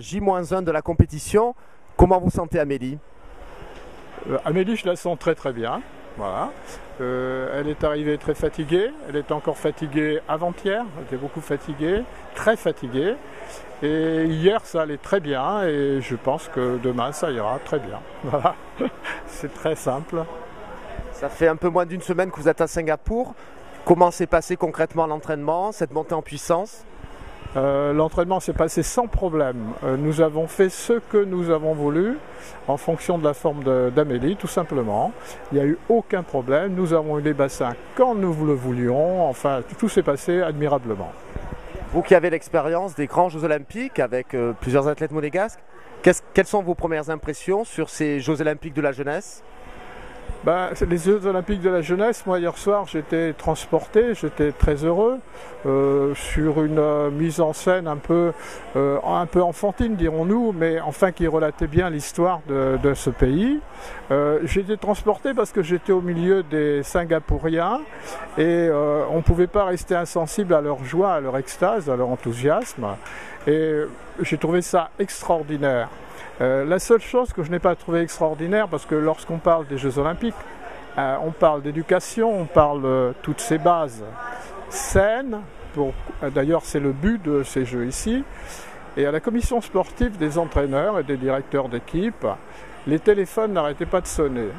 J-1 de la compétition. Comment vous sentez Amélie? Amélie, je la sens très très bien. Voilà. Elle est arrivée très fatiguée. Elle est encore fatiguée avant-hier. Elle était beaucoup fatiguée, très fatiguée. Et hier, ça allait très bien. Et je pense que demain, ça ira très bien. Voilà. C'est très simple. Ça fait un peu moins d'une semaine que vous êtes à Singapour. Comment s'est passé concrètement l'entraînement, cette montée en puissance? L'entraînement s'est passé sans problème. Nous avons fait ce que nous avons voulu en fonction de la forme d'Amélie, tout simplement. Il n'y a eu aucun problème. Nous avons eu les bassins quand nous le voulions. Enfin, tout s'est passé admirablement. Vous qui avez l'expérience des grands Jeux Olympiques avec plusieurs athlètes monégasques, quelles sont vos premières impressions sur ces Jeux Olympiques de la jeunesse? Les Jeux Olympiques de la jeunesse, moi hier soir j'étais transporté, j'étais très heureux sur une mise en scène un peu enfantine dirons-nous, mais enfin qui relatait bien l'histoire de ce pays. J'étais transporté parce que j'étais au milieu des Singapouriens et on ne pouvait pas rester insensible à leur joie, à leur extase, à leur enthousiasme et j'ai trouvé ça extraordinaire. La seule chose que je n'ai pas trouvé extraordinaire, parce que lorsqu'on parle des Jeux Olympiques, on parle d'éducation, on parle de toutes ces bases saines, d'ailleurs c'est le but de ces Jeux ici, et à la commission sportive des entraîneurs et des directeurs d'équipe, les téléphones n'arrêtaient pas de sonner.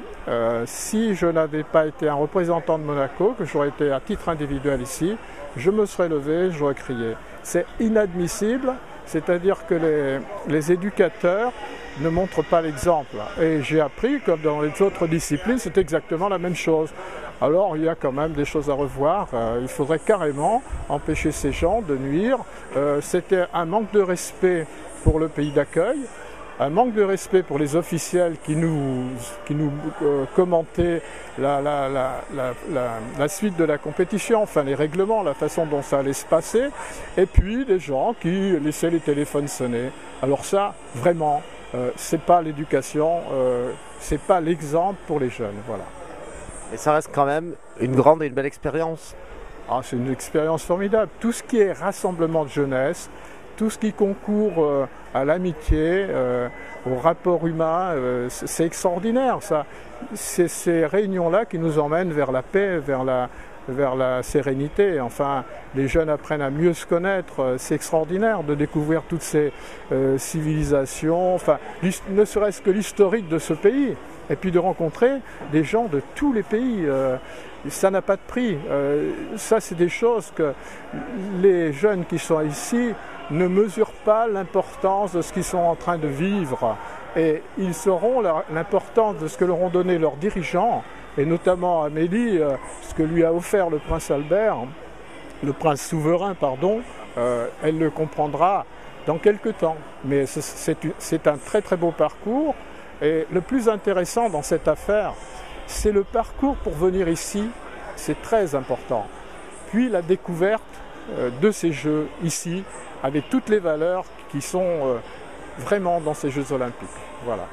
Si je n'avais pas été un représentant de Monaco, que j'aurais été à titre individuel ici, je me serais levé, j'aurais crié. C'est inadmissible. C'est-à-dire que les éducateurs ne montrent pas l'exemple. Et j'ai appris, comme dans les autres disciplines, c'est exactement la même chose. Alors il y a quand même des choses à revoir. Il faudrait carrément empêcher ces gens de nuire. C'était un manque de respect pour le pays d'accueil, un manque de respect pour les officiels qui nous commentaient la suite de la compétition, enfin les règlements, la façon dont ça allait se passer, et puis des gens qui laissaient les téléphones sonner. Alors ça, vraiment, c'est pas l'éducation, c'est pas l'exemple pour les jeunes, voilà. Et ça reste quand même une grande et une belle expérience. Ah, c'est une expérience formidable. Tout ce qui est rassemblement de jeunesse, tout ce qui concourt à l'amitié, au rapport humain, c'est extraordinaire ça. C'est ces réunions-là qui nous emmènent vers la paix, vers la sérénité. Enfin, les jeunes apprennent à mieux se connaître. C'est extraordinaire de découvrir toutes ces civilisations, enfin, ne serait-ce que l'historique de ce pays. Et puis de rencontrer des gens de tous les pays. Ça n'a pas de prix. Ça, c'est des choses que les jeunes qui sont ici ne mesurent pas l'importance de ce qu'ils sont en train de vivre. Et ils sauront l'importance de ce que leur ont donné leurs dirigeants, et notamment Amélie, ce que lui a offert le prince Albert, le prince souverain, pardon, elle le comprendra dans quelques temps. Mais c'est un très très beau parcours. Et le plus intéressant dans cette affaire, c'est le parcours pour venir ici, c'est très important. Puis la découverte de ces Jeux ici, avec toutes les valeurs qui sont vraiment dans ces Jeux Olympiques. Voilà.